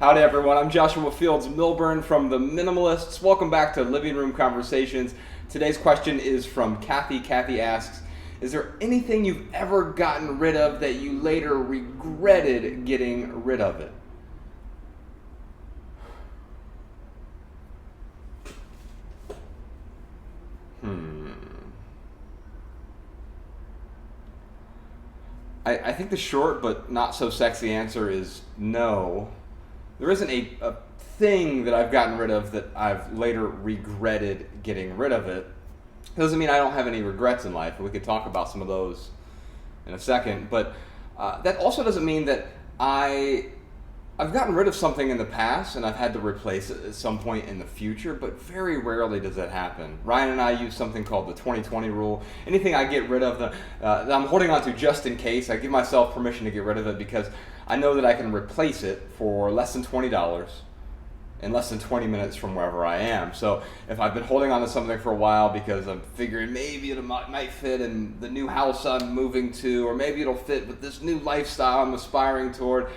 Howdy everyone, I'm Joshua Fields Milburn from the Minimalists. Welcome back to Living Room Conversations. Today's question is from Kathy. Kathy asks, is there anything you've ever gotten rid of that you later regretted getting rid of it? I think the short but not so sexy answer is no. There isn't a thing that I've gotten rid of that I've later regretted getting rid of it. Doesn't mean I don't have any regrets in life, and we could talk about some of those in a second. But that also doesn't mean that I've gotten rid of something in the past and I've had to replace it at some point in the future, but very rarely does that happen. Ryan and I use something called the 20/20 rule. Anything I get rid of that I'm holding on to just in case, I give myself permission to get rid of it because I know that I can replace it for less than $20 in less than 20 minutes from wherever I am. So if I've been holding on to something for a while because I'm figuring maybe it might fit in the new house I'm moving to, or maybe it'll fit with this new lifestyle I'm aspiring toward,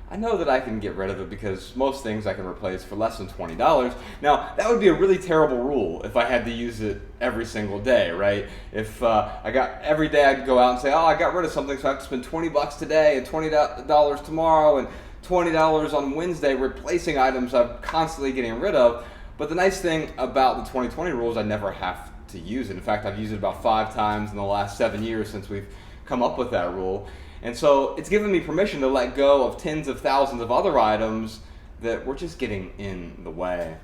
I know that I can get rid of it because most things I can replace for less than $20. Now, that would be a really terrible rule if I had to use it every single day, right? If every day I'd go out and say, oh, I got rid of something, so I have to spend $20 today and $20 tomorrow and $20 on Wednesday replacing items I'm constantly getting rid of. But the nice thing about the 20/20 rule is I never have to use it. In fact, I've used it about 5 times in the last 7 years since we've come up with that rule. And so it's given me permission to let go of tens of thousands of other items that were just getting in the way.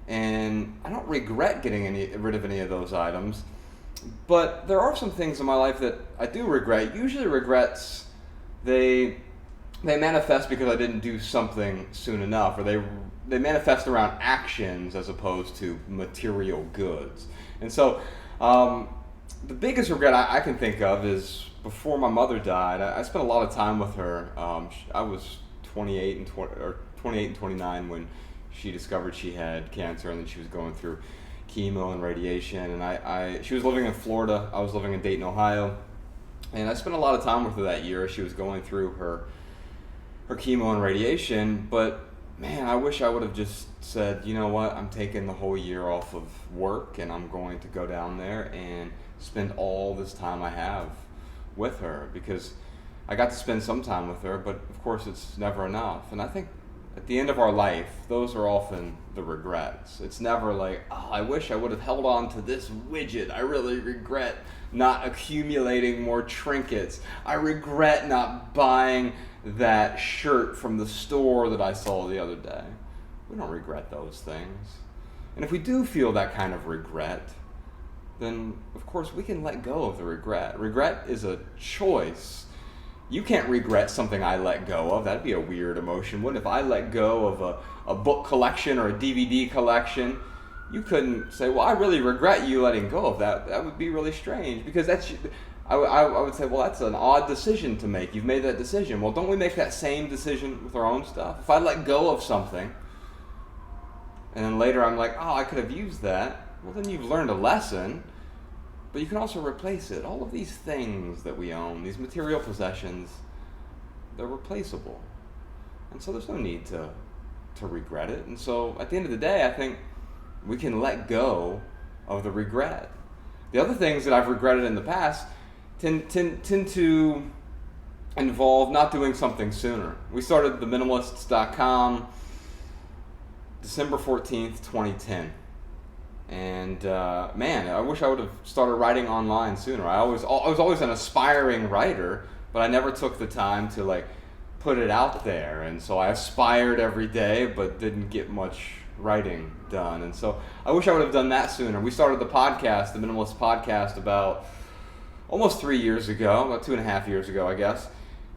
And I don't regret getting rid of any of those items, but there are some things in my life that I do regret. Usually regrets, they manifest because I didn't do something soon enough, or they manifest around actions as opposed to material goods. And so the biggest regret I can think of is before my mother died. I spent a lot of time with her. I was 28 and 29 when she discovered she had cancer, and then she was going through chemo and radiation. And she was living in Florida. I was living in Dayton, Ohio, and I spent a lot of time with her that year as she was going through her chemo and radiation. But man, I wish I would have just said, you know what, I'm taking the whole year off of work and I'm going to go down there and spend all this time I have with her, because I got to spend some time with her, but of course it's never enough. And I think at the end of our life, those are often the regrets. It's never like, oh, I wish I would have held on to this widget. I really regret not accumulating more trinkets. I regret not buying that shirt from the store that I saw the other day. We don't regret those things. And if we do feel that kind of regret, then of course we can let go of the regret. Regret is a choice. You can't regret something I let go of. That'd be a weird emotion, wouldn't it? If I let go of a book collection or a DVD collection, you couldn't say, well, I really regret you letting go of that. That would be really strange, because I would say, well, that's an odd decision to make. You've made that decision. Well, don't we make that same decision with our own stuff? If I let go of something, and then later I'm like, oh, I could have used that, well, then you've learned a lesson, but you can also replace it. All of these things that we own, these material possessions, they're replaceable. And so there's no need to regret it. And so at the end of the day, I think we can let go of the regret. The other things that I've regretted in the past tend to involve not doing something sooner. We started theminimalists.com December 14th, 2010. And man, I wish I would have started writing online sooner. I was always an aspiring writer, but I never took the time to put it out there. And so I aspired every day, but didn't get much writing done. And so I wish I would have done that sooner. We started the podcast, the Minimalist Podcast, about almost 3 years ago, about 2.5 years ago, I guess.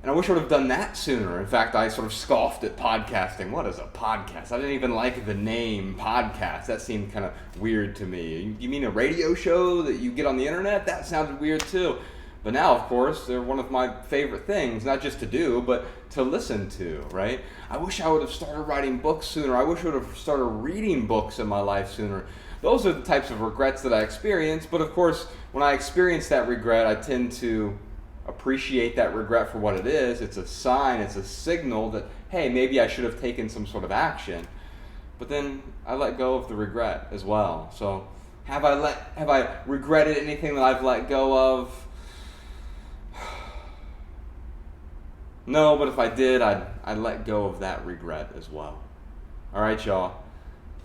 And I wish I would have done that sooner. In fact, I sort of scoffed at podcasting. What is a podcast? I didn't even like the name podcast. That seemed kind of weird to me. You mean a radio show that you get on the internet? That sounded weird too. But now, of course, they're one of my favorite things, not just to do, but to listen to, right? I wish I would have started writing books sooner. I wish I would have started reading books in my life sooner. Those are the types of regrets that I experience. But of course, when I experience that regret, I tend to appreciate that regret for what it is. It's a sign, it's a signal that, hey, maybe I should have taken some sort of action. But then I let go of the regret as well. So have I regretted anything that I've let go of? No, but if I did, I'd let go of that regret as well. All right, y'all.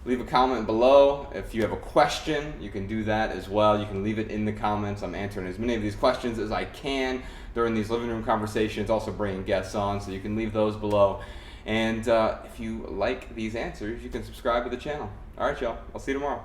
Leave a comment below. If you have a question, you can do that as well. You can leave it in the comments. I'm answering as many of these questions as I can during these living room conversations, also bringing guests on, so you can leave those below. And if you like these answers, you can subscribe to the channel. All right, y'all. I'll see you tomorrow.